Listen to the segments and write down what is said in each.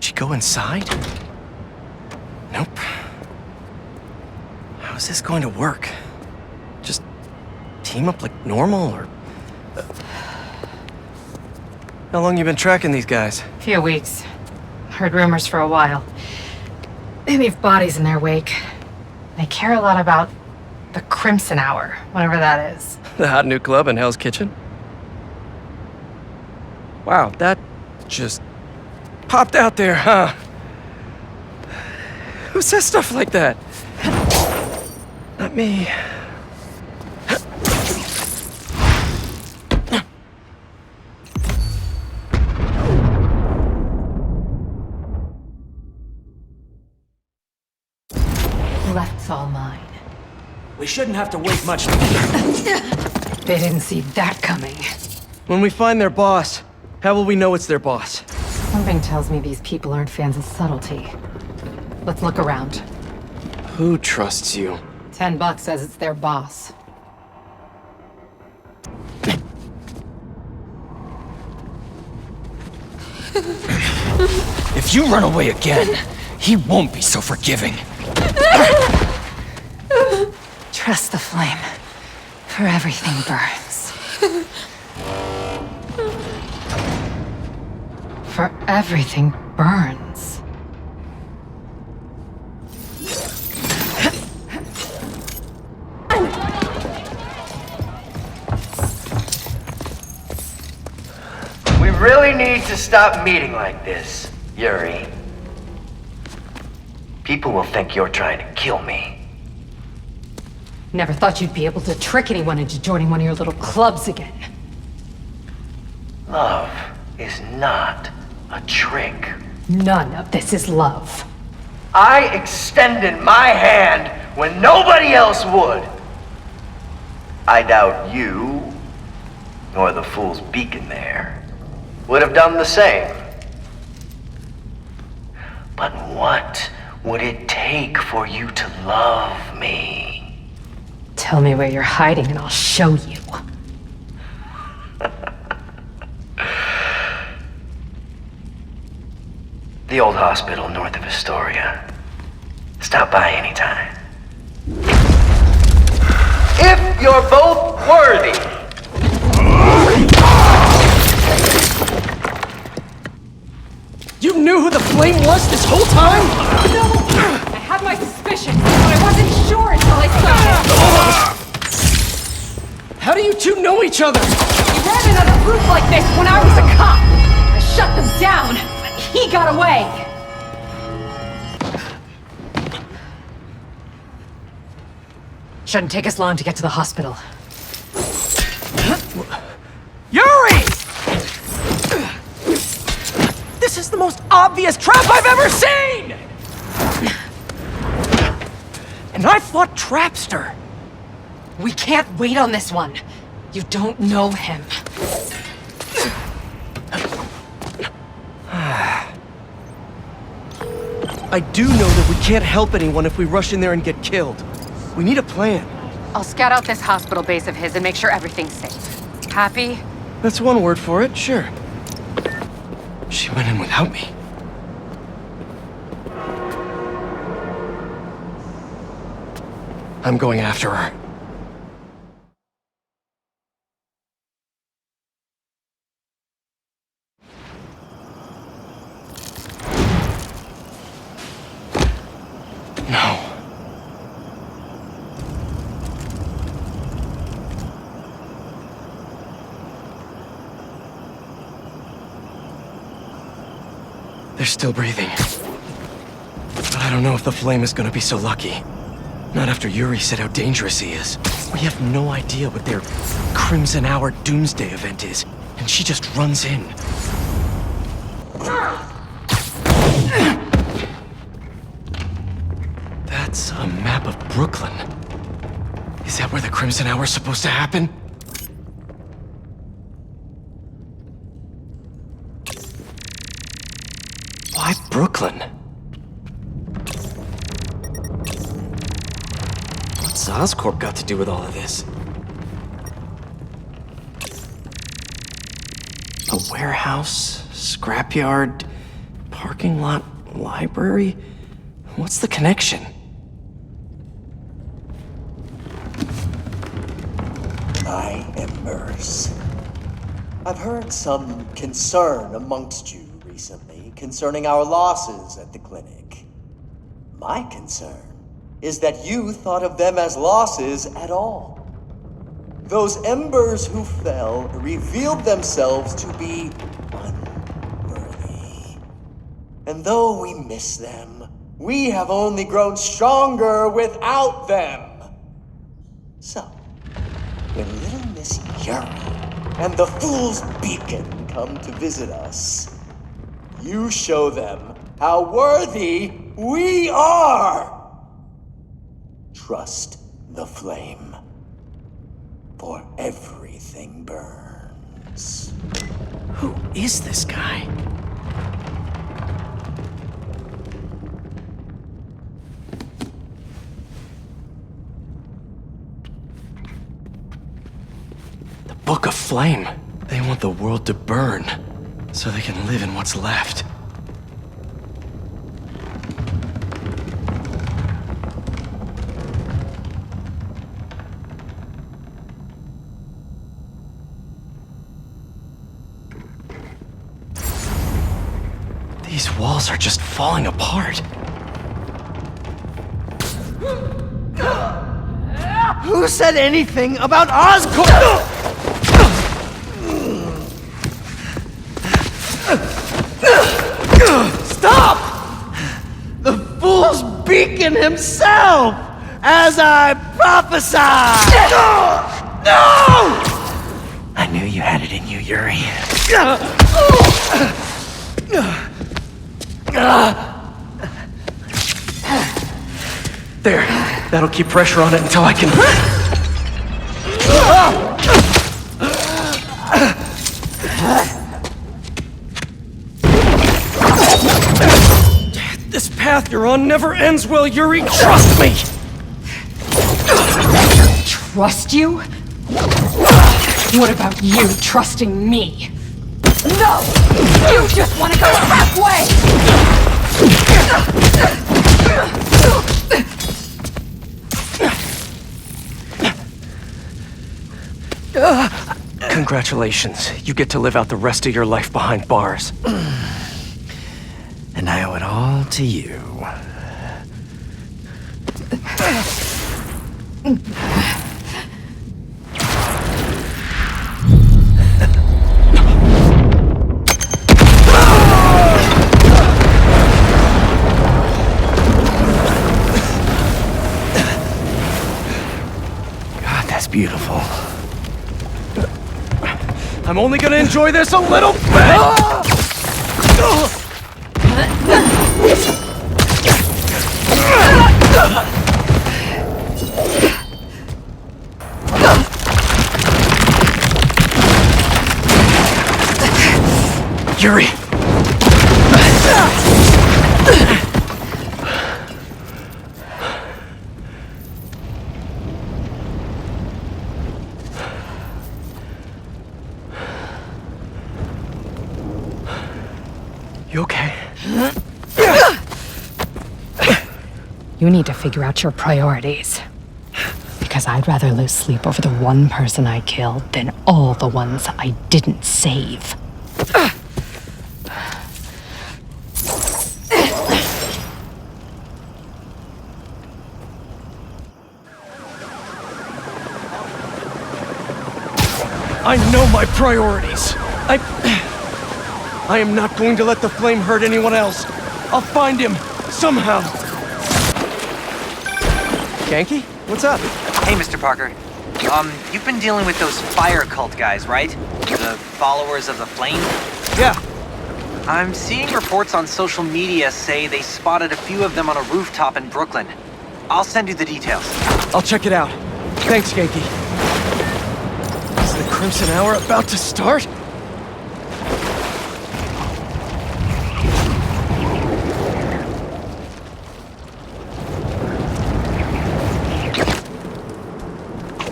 Did she go inside? Nope. How is this going to work? Just team up like normal, or... How long you been tracking these guys? Few weeks. Heard rumors for a while. They leave bodies in their wake. They care a lot about the Crimson Hour, whatever that is. The hot new club in Hell's Kitchen? Wow, that just popped out there, huh? Who says stuff like that? Not me. Left's all mine. We shouldn't have to wait much. They didn't see that coming. When we find their boss, how will we know it's their boss? Something tells me these people aren't fans of subtlety. Let's look around. Who trusts you? $10 says it's their boss. If you run away again, he won't be so forgiving. Trust the flame, for everything burns. For everything burns. We really need to stop meeting like this, Yuri. People will think you're trying to kill me. Never thought you'd be able to trick anyone into joining one of your little clubs again. Love is not a trick. None of this is love. I extended my hand when nobody else would. I doubt you, nor the fool's beacon there, would have done the same. But what would it take for you to love me? Tell me where you're hiding and I'll show you. The old hospital north of Astoria. Stop by anytime. If you're both worthy. You knew who the flame was this whole time? No! I had my suspicions, but I wasn't sure until I saw it. How do you two know each other? He ran another group like this when I was a cop. I shut them down, but he got away. Shouldn't take us long to get to the hospital. Yuri! This is the most obvious trap I've ever seen! And I fought Trapster. We can't wait on this one. You don't know him. I do know that we can't help anyone if we rush in there and get killed. We need a plan. I'll scout out this hospital base of his and make sure everything's safe. Happy? That's one word for it, sure. She went in without me. I'm going after her. No. They're still breathing. But I don't know if the flame is gonna be so lucky. Not after Yuri said how dangerous he is. We have no idea what their Crimson Hour Doomsday event is, and she just runs in. That's a map of Brooklyn. Is that where the Crimson Hour is supposed to happen? Why Brooklyn? What's Oscorp got to do with all of this? A warehouse, scrapyard, parking parking lot library? What's the connection? My embers. I've heard some concern amongst you recently concerning our losses at the clinic. My concern is that you thought of them as losses at all. Those embers who fell revealed themselves to be unworthy. And though we miss them, we have only grown stronger without them. So, when little Miss Yuri and the Fool's Beacon come to visit us, you show them how worthy we are! Trust the flame, for everything burns. Who is this guy? The Book of Flame. They want the world to burn, so they can live in what's left. These walls are just falling apart. Who said anything about Oscorp? Stop! The Fool's Beacon himself, as I prophesied! No! I knew you had it in you, Yuri. There. That'll keep pressure on it until I can... This path you're on never ends well, Yuri. Trust me! Trust you? What about you trusting me? No! You just want to go halfway! Congratulations. You get to live out the rest of your life behind bars. And I owe it all to you. God, that's beautiful. I'm only gonna enjoy this a little bit! Yuri! You okay? You need to figure out your priorities. Because I'd rather lose sleep over the one person I killed than all the ones I didn't save. I know my priorities. I am not going to let the flame hurt anyone else. I'll find him, somehow. Ganke? What's up? Hey, Mr. Parker. You've been dealing with those fire cult guys, right? The followers of the flame? Yeah. I'm seeing reports on social media say they spotted a few of them on a rooftop in Brooklyn. I'll send you the details. I'll check it out. Thanks, Ganke. Is the Crimson Hour about to start?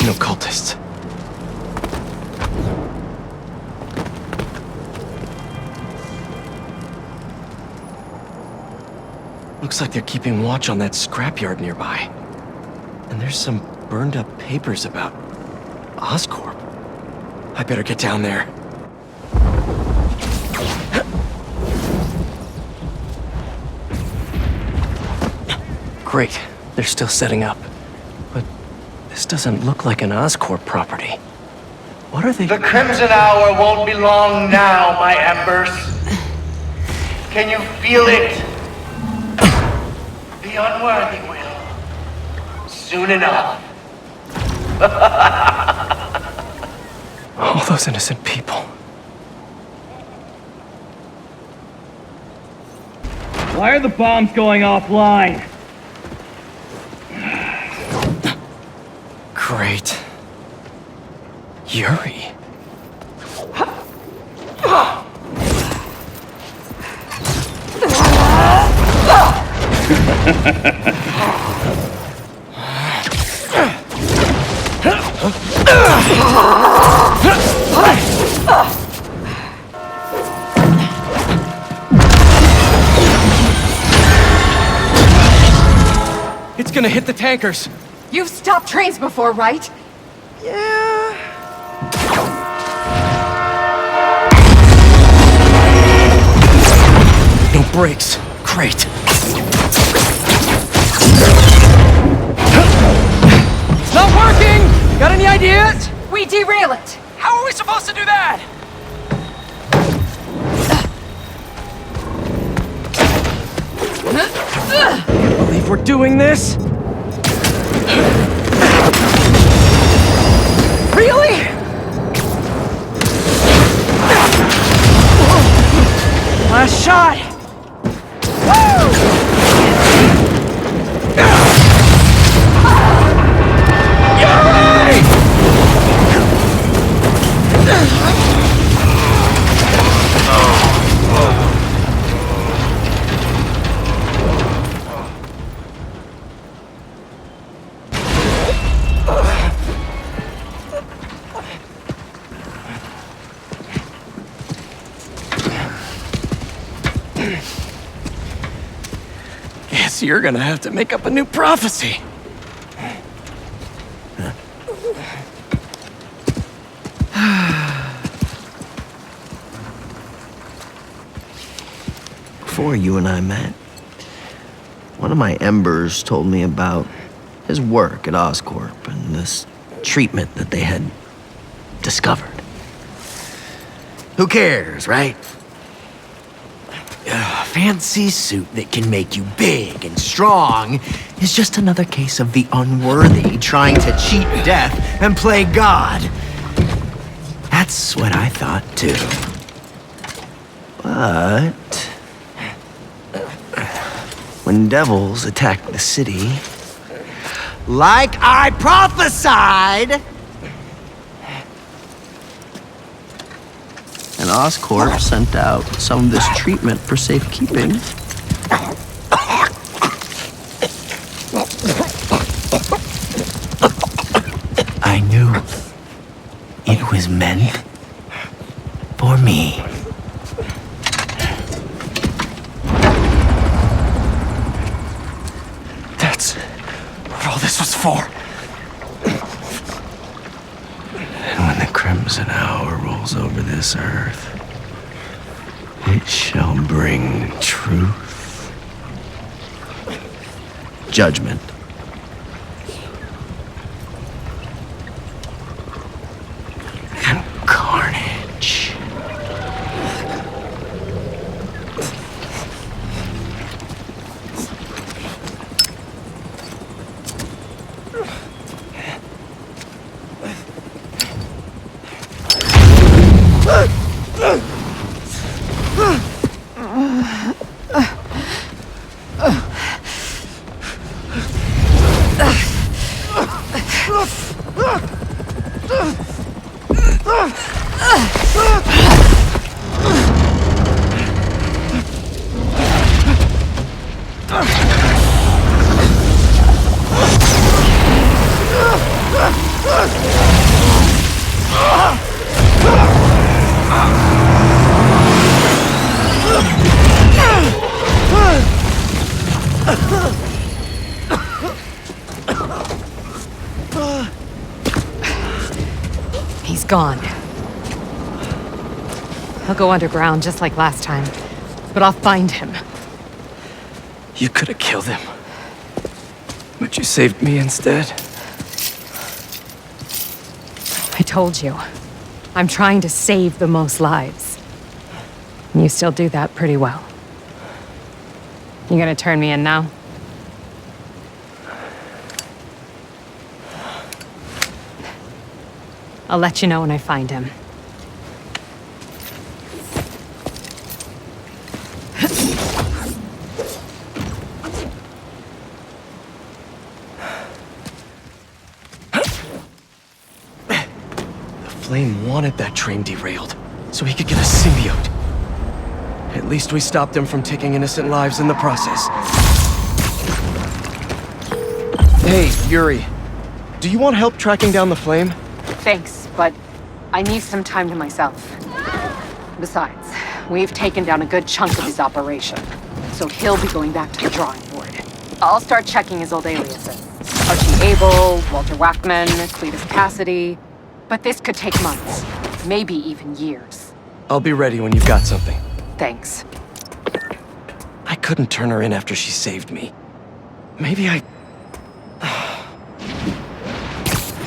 No cultists. Looks like they're keeping watch on that scrapyard nearby. And there's some burned up papers about Oscorp. I better get down there. Great, they're still setting up. But this doesn't look like an Oscorp property. What are they? The Crimson Hour won't be long now, my embers. Can you feel it? The unworthy will. Soon enough. All those innocent people. Why are the bombs going offline? Great. Yuri. It's gonna hit the tankers. You've stopped trains before, right? No brakes. Great. It's not working! Got any ideas? We derail it. How are we supposed to do that? Can't believe we're doing this. Really? Last shot! Guess you're gonna have to make up a new prophecy. Before you and I met, one of my embers told me about his work at Oscorp and this treatment that they had discovered. Who cares, right? A fancy suit that can make you big and strong is just another case of the unworthy trying to cheat death and play God. That's what I thought too. But when devils attacked the city, like I prophesied, and Oscorp sent out some of this treatment for safekeeping. I knew it was meant for me. That's what all this was for. And when the Crimson Hour rolls over this earth, it shall bring truth, judgment, and carnage. He's gone. He'll go underground just like last time, but I'll find him. You could have killed him. But you saved me instead. I told you. I'm trying to save the most lives. And you still do that pretty well. You gonna turn me in now? I'll let you know when I find him. The Flame wanted that train derailed, so he could get a symbiote. At least we stopped him from taking innocent lives in the process. Hey, Yuri. Do you want help tracking down the Flame? Thanks, but I need some time to myself. Besides, we've taken down a good chunk of his operation, so he'll be going back to the drawing board. I'll start checking his old aliases. Archie Abel, Walter Wackman, Cletus Cassidy. But this could take months, maybe even years. I'll be ready when you've got something. Thanks. I couldn't turn her in after she saved me. Maybe I